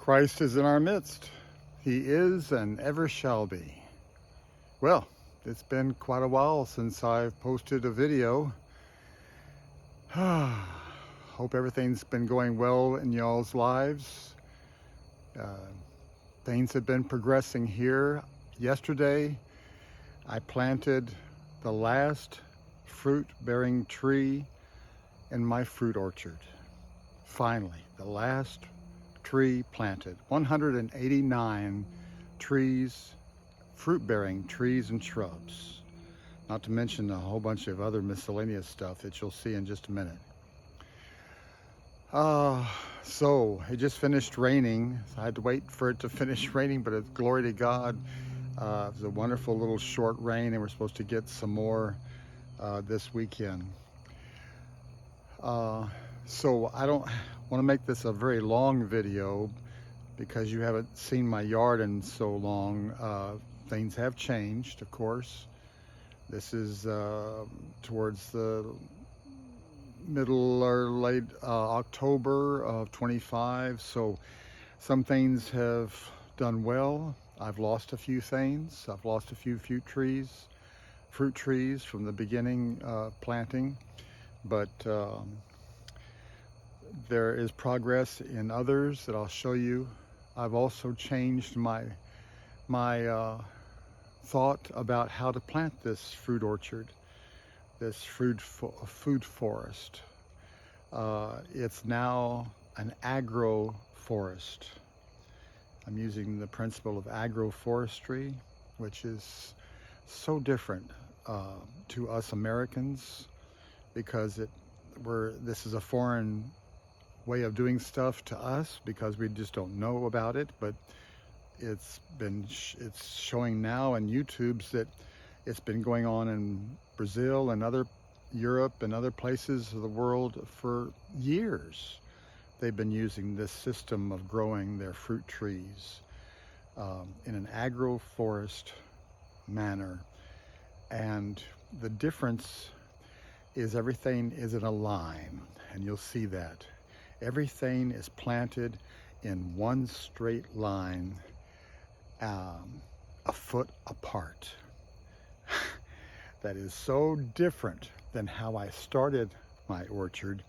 Christ is in our midst. He is and ever shall be. Well, it's been quite a while since I've posted a video. Hope everything's been going well in y'all's lives. Things have been progressing here. Yesterday, I planted the last fruit-bearing tree in my fruit orchard. Finally, the last tree planted. 189 trees, fruit-bearing trees and shrubs. Not to mention a whole bunch of other miscellaneous stuff that you'll see in just a minute. So it just finished raining. I had to wait for it to finish raining, but it's glory to God. It was a wonderful little short rain, and we're supposed to get some more this weekend. So I don't want to make this a very long video because you haven't seen my yard in so long. Things have changed, of course. This is towards the middle or late October of 25. So some things have done well. I've lost a few things. I've lost a few fruit trees from the beginning planting, but there is progress in others that I'll show you. I've also changed my thought about how to plant this fruit orchard, this food forest. It's now an agroforest. I'm using the principle of agroforestry, which is so different to us Americans, because this is a foreign way of doing stuff to us because we just don't know about it. But it's showing now in YouTube's that it's been going on in Brazil and Europe and other places of the world for years. They've been using this system of growing their fruit trees in an agroforest manner. And the difference is everything is in a line, and you'll see that. Everything is planted in one straight line, a foot apart. That is so different than how I started my orchard,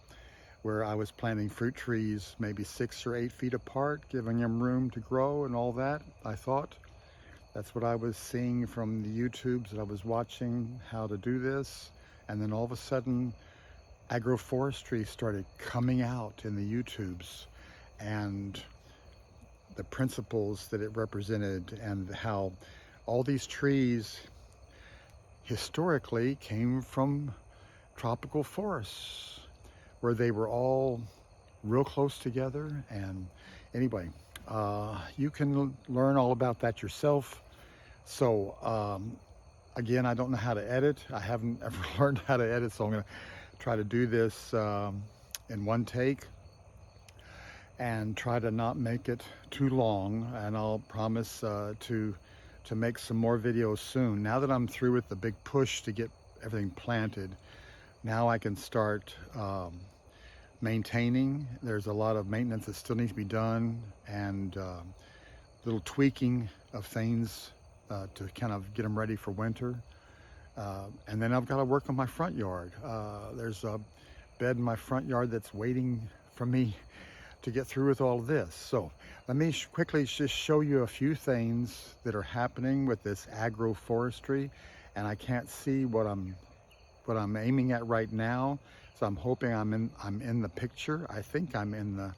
where I was planting fruit trees maybe 6 or 8 feet apart, giving them room to grow and all that. I thought that's what I was seeing from the YouTubes that I was watching, how to do this. And then all of a sudden, agroforestry started coming out in the YouTubes, and the principles that it represented, and how all these trees historically came from tropical forests where they were all real close together. And anyway, you can learn all about that yourself. So again, I don't know how to edit. I haven't ever learned how to edit, so I'm going to try to do this in one take and try to not make it too long. And I'll promise to make some more videos soon. Now that I'm through with the big push to get everything planted, now I can start maintaining. There's a lot of maintenance that still needs to be done, and little tweaking of things to kind of get them ready for winter. And then I've got to work on my front yard. There's a bed in my front yard that's waiting for me to get through with all of this. So let me quickly just show you a few things that are happening with this agroforestry. And I can't see what I'm aiming at right now, so I'm hoping I'm in the picture. I think I'm in the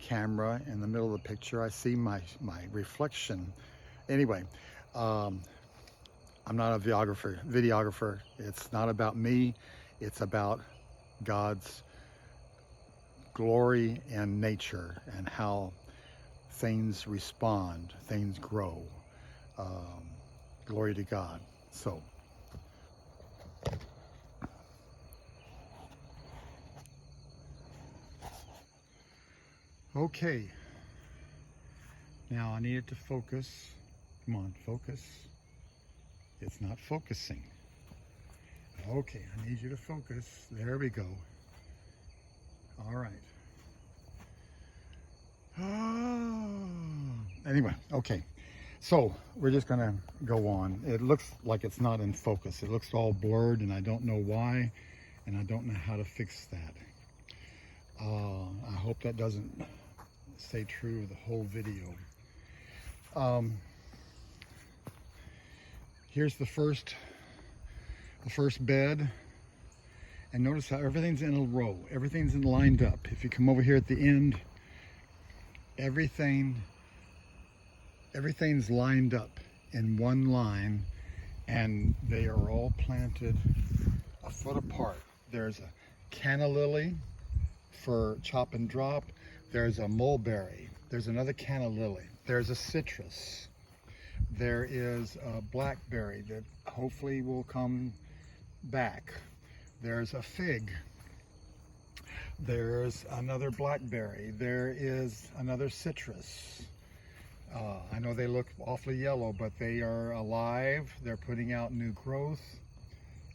camera in the middle of the picture. I see my reflection. Anyway, I'm not a videographer. It's not about me. It's about God's glory and nature, and how things respond, things grow. Glory to God. So okay, now I need it to focus. Come on, focus. It's not focusing. Okay, I need you to focus. There we go. All right. Oh. anyway, okay. So we're just gonna go on. It looks like it's not in focus. It looks all blurred and I don't know why, and I don't know how to fix that. I hope that doesn't stay true the whole video. Here's the first bed, and notice how everything's in a row. Everything's lined up. If you come over here at the end, everything's lined up in one line, and they are all planted a foot apart. There's a canna lily for chop and drop. There's a mulberry. There's another canna lily. There's a citrus. There is a blackberry that hopefully will come back. There's a fig. There's another blackberry. There is another citrus. I know they look awfully yellow, but they are alive. They're putting out new growth,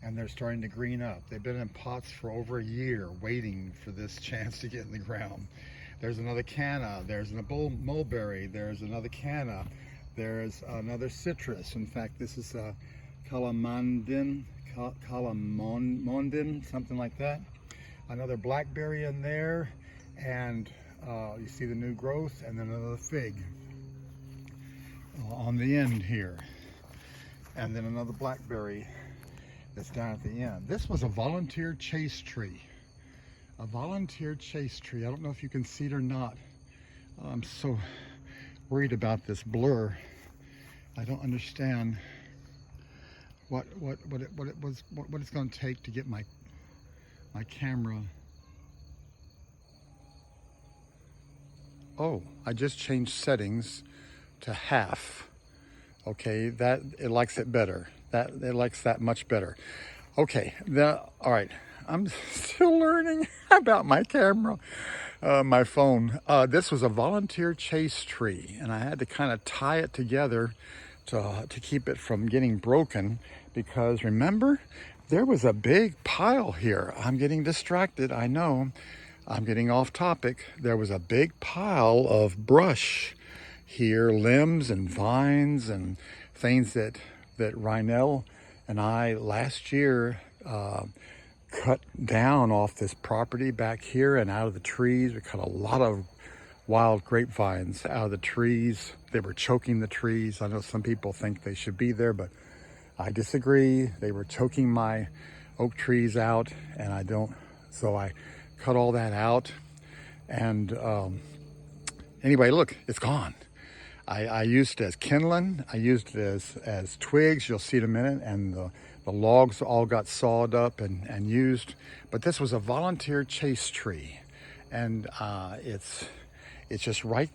and they're starting to green up. They've been in pots for over a year waiting for this chance to get in the ground. There's another canna. There's a mulberry. There's another canna. There's another citrus. In fact, this is a calamondin, something like that. Another blackberry in there, and you see the new growth, and then another fig on the end here, and then another blackberry that's down at the end. This was a volunteer chase tree. A volunteer chase tree. I don't know if you can see it or not. I'm so worried about this blur. I don't understand what it's going to take to get my camera. Oh, I just changed settings to half. Okay, that it likes it better. That it likes that much better. Okay, all right. I'm still learning about my camera, my phone. This was a volunteer chase tree, and I had to kind of tie it together to keep it from getting broken, because remember, there was a big pile here. I'm getting distracted, I know. I'm getting off topic. There was a big pile of brush here, limbs and vines and things that Rhinell and I last year cut down off this property back here and out of the trees. We cut a lot of wild grapevines out of the trees. They were choking the trees. I know some people think they should be there, but I disagree. They were choking my oak trees out, and I don't. So I cut all that out. And anyway, look, it's gone. I used it as kindling. I used it as twigs. You'll see in a minute. And the logs all got sawed up and used. But this was a volunteer chase tree. And it's just right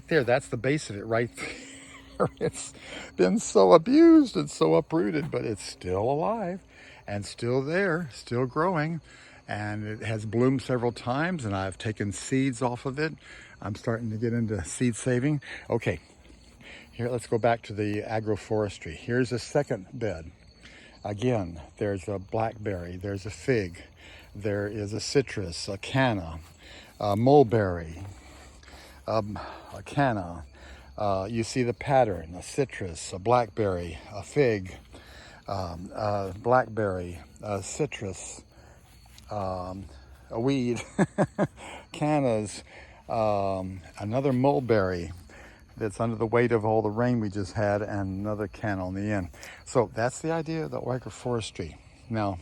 there. That's the base of it right there. It's been so abused and so uprooted, but it's still alive and still there, still growing. And it has bloomed several times, and I've taken seeds off of it. I'm starting to get into seed saving. Okay, here, let's go back to the agroforestry. Here's a second bed. Again, there's a blackberry, there's a fig, there is a citrus, a canna, a mulberry, a canna. You see the pattern: a citrus, a blackberry, a fig, a blackberry, a citrus, a weed, cannas, another mulberry that's under the weight of all the rain we just had, and another canna on the end. So that's the idea of the agroforestry. Now,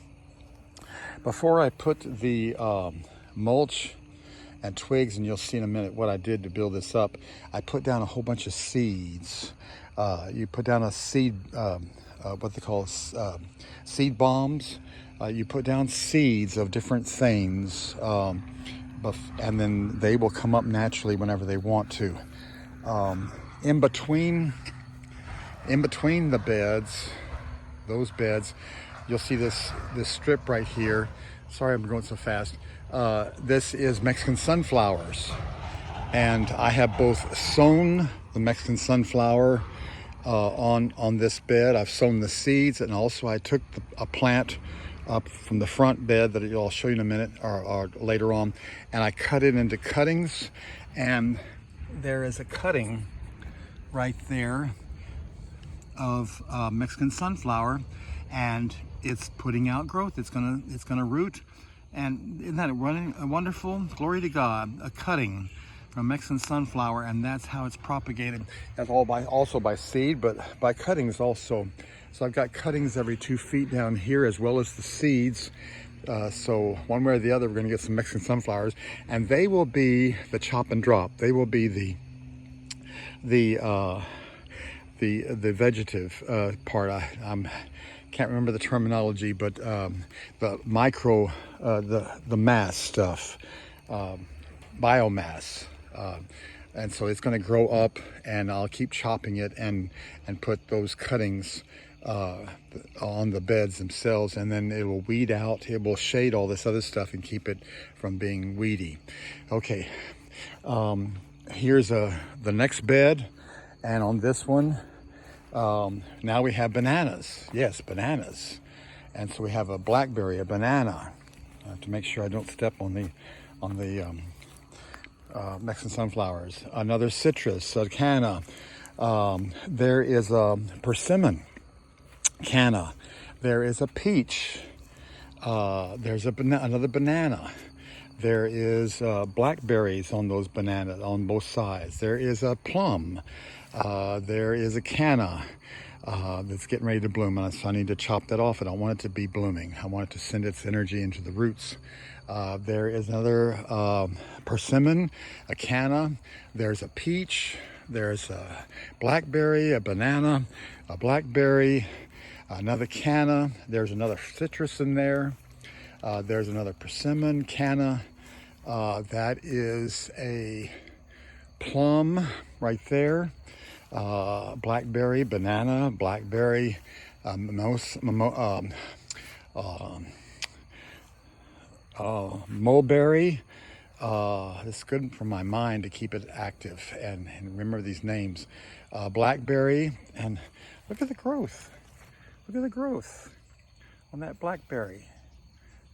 before I put the mulch and twigs, and you'll see in a minute what I did to build this up, I put down a whole bunch of seeds. You put down a seed, what they call seed bombs. You put down seeds of different things, and then they will come up naturally whenever they want to. In between the beds, those beds, you'll see this strip right here. Sorry, I'm going so fast. This is Mexican sunflowers, and I have both sown the Mexican sunflower on this bed. I've sown the seeds, and also I took a plant up from the front bed that I'll show you in a minute or later on, and I cut it into cuttings. And there is a cutting right there of Mexican sunflower, and it's putting out growth. It's gonna root, and isn't that wonderful? Glory to God! A cutting from Mexican sunflower, and that's how it's propagated. That's also by seed, but by cuttings also. So I've got cuttings every 2 feet down here, as well as the seeds. So one way or the other, we're going to get some Mexican sunflowers, and they will be the chop and drop. They will be the vegetative part. I can't remember the terminology, but the micro, the mass stuff, biomass. And so it's going to grow up, and I'll keep chopping it and put those cuttings on the beds themselves, and then it will weed out. It will shade all this other stuff and keep it from being weedy. Okay, here's the next bed, and on this one, now we have bananas. Yes, bananas. And so we have a blackberry, a banana. I have to make sure I don't step on the Mexican sunflowers. Another citrus, a canna. There is a persimmon, canna. There is a peach. There's another banana. There is blackberries on those bananas on both sides. There is a plum. There is a canna that's getting ready to bloom, and so I need to chop that off. I don't want it to be blooming. I want it to send its energy into the roots. There is another persimmon, a canna. There's a peach. There's a blackberry, a banana, a blackberry, another canna. There's another citrus in there. There's another persimmon, canna. That is a plum right there. Blackberry, banana, blackberry, mulberry. It's good for my mind to keep it active and remember these names. Blackberry, and look at the growth. Look at the growth on that blackberry.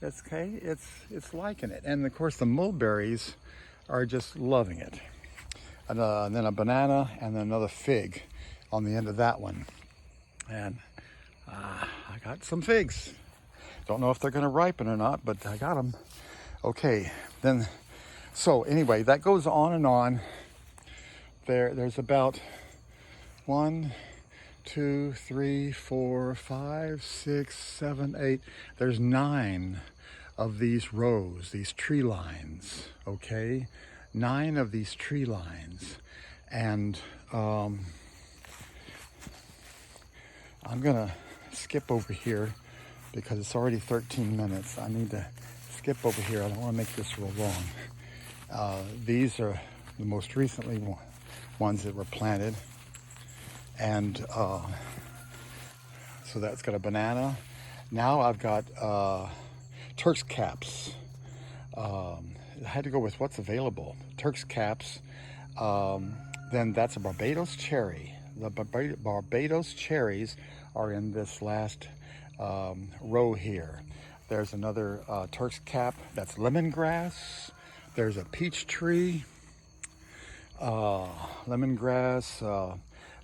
That's okay. It's liking it, and of course the mulberries are just loving it. And then a banana, and then another fig on the end of that one. And I got some figs. Don't know if they're going to ripen or not, but I got them. Okay, then. So anyway, that goes on and on. There's about 1, 2, 3, 4, 5, 6, 7, 8. There's 9 of these rows, these tree lines. Okay, 9 of these tree lines, and I'm gonna skip over here because it's already 13 minutes. I need to skip over here. I don't want to make this real long. These are the most recently ones that were planted, and so that's got a banana. Now I've got Turk's caps. I had to go with what's available. Turk's caps. Then that's a Barbados cherry. The Barbados cherries are in this last row here. There's another Turk's cap. That's lemongrass. There's a peach tree. Lemongrass.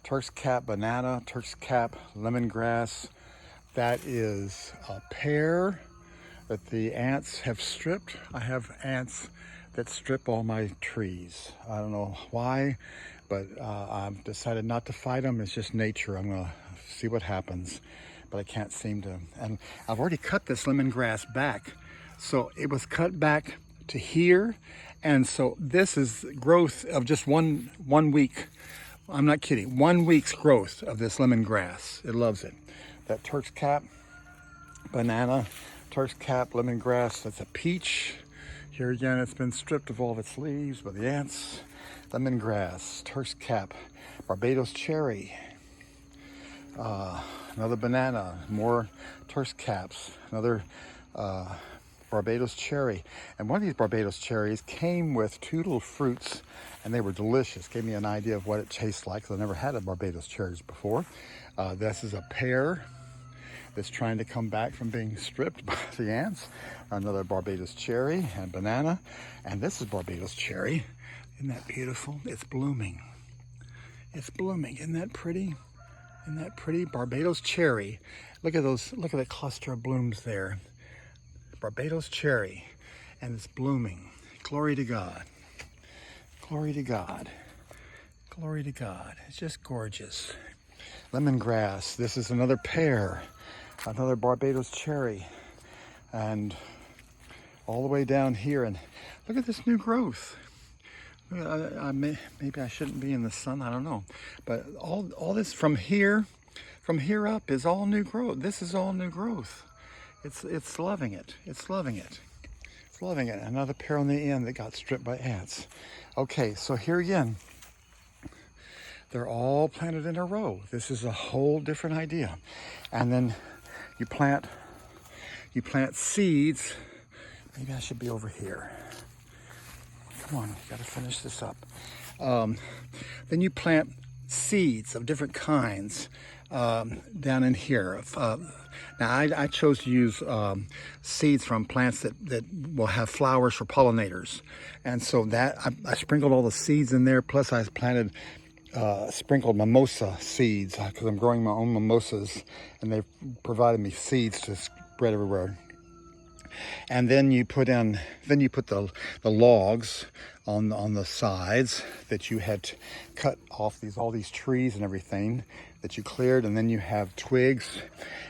Turk's cap banana. Turk's cap lemongrass. That is a pear that the ants have stripped. I have ants that strip all my trees. I don't know why, but I've decided not to fight them. It's just nature. I'm gonna see what happens, but I can't seem to. And I've already cut this lemongrass back. So it was cut back to here. And so this is growth of just one week. I'm not kidding. 1 week's growth of this lemongrass. It loves it. That Turk's cap, banana, Turk's cap, lemongrass, that's a peach. Here again, it's been stripped of all of its leaves by the ants. Lemongrass, Turk's cap, Barbados cherry, another banana, more Turk's caps, another Barbados cherry. And one of these Barbados cherries came with 2 little fruits, and they were delicious. Gave me an idea of what it tastes like, because I never had a Barbados cherries before. This is a pear that's trying to come back from being stripped by the ants. Another Barbados cherry and banana. And this is Barbados cherry. Isn't that beautiful? It's blooming. It's blooming. Isn't that pretty? Isn't that pretty? Barbados cherry. Look at those, look at that cluster of blooms there. Barbados cherry. And it's blooming. Glory to God. Glory to God. Glory to God. It's just gorgeous. Lemongrass. This is another pear. Another Barbados cherry. And all the way down here. And look at this new growth. Maybe I shouldn't be in the sun. I don't know. But all this from here up is all new growth. This is all new growth. It's loving it. It's loving it. It's loving it. Another pear on the end that got stripped by ants. Okay, so here again, they're all planted in a row. This is a whole different idea. And then you plant seeds. Maybe I should be over here. Come on, got to finish this up. Then you plant seeds of different kinds down in here. Now I chose to use seeds from plants that will have flowers for pollinators. And so that I sprinkled all the seeds in there, plus I planted sprinkled mimosa seeds because I'm growing my own mimosas, and they've provided me seeds to spread everywhere. And then you put the logs on the sides that you had cut off all these trees and everything that you cleared, and then you have twigs.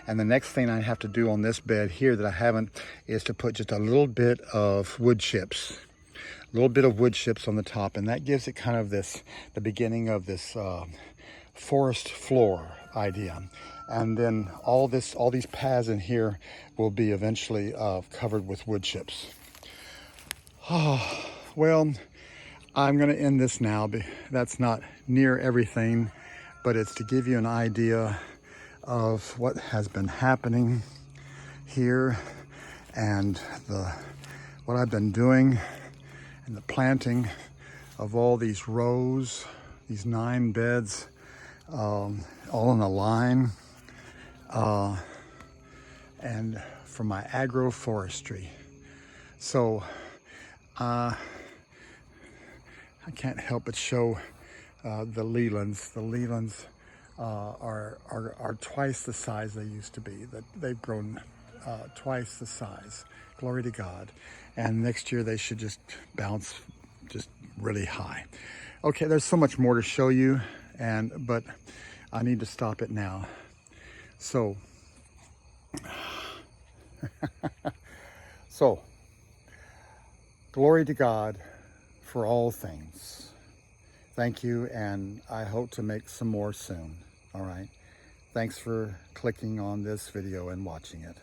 And the next thing I have to do on this bed here that I haven't is to put just a little bit of wood chips. A little bit of wood chips on the top, and that gives it kind of the beginning of this forest floor idea. And then all these paths in here will be eventually covered with wood chips. Oh, well, I'm going to end this now. That's not near everything, but it's to give you an idea of what has been happening here and what I've been doing, and the planting of all these rows, these 9 beds, all in a line. And for my agroforestry. So I can't help but show the Lelands. The Lelands are twice the size they used to be. They've grown twice the size. Glory to God. And next year they should just bounce just really high. Okay, there's so much more to show you, but I need to stop it now. So, glory to God for all things. Thank you, and I hope to make some more soon. All right. Thanks for clicking on this video and watching it.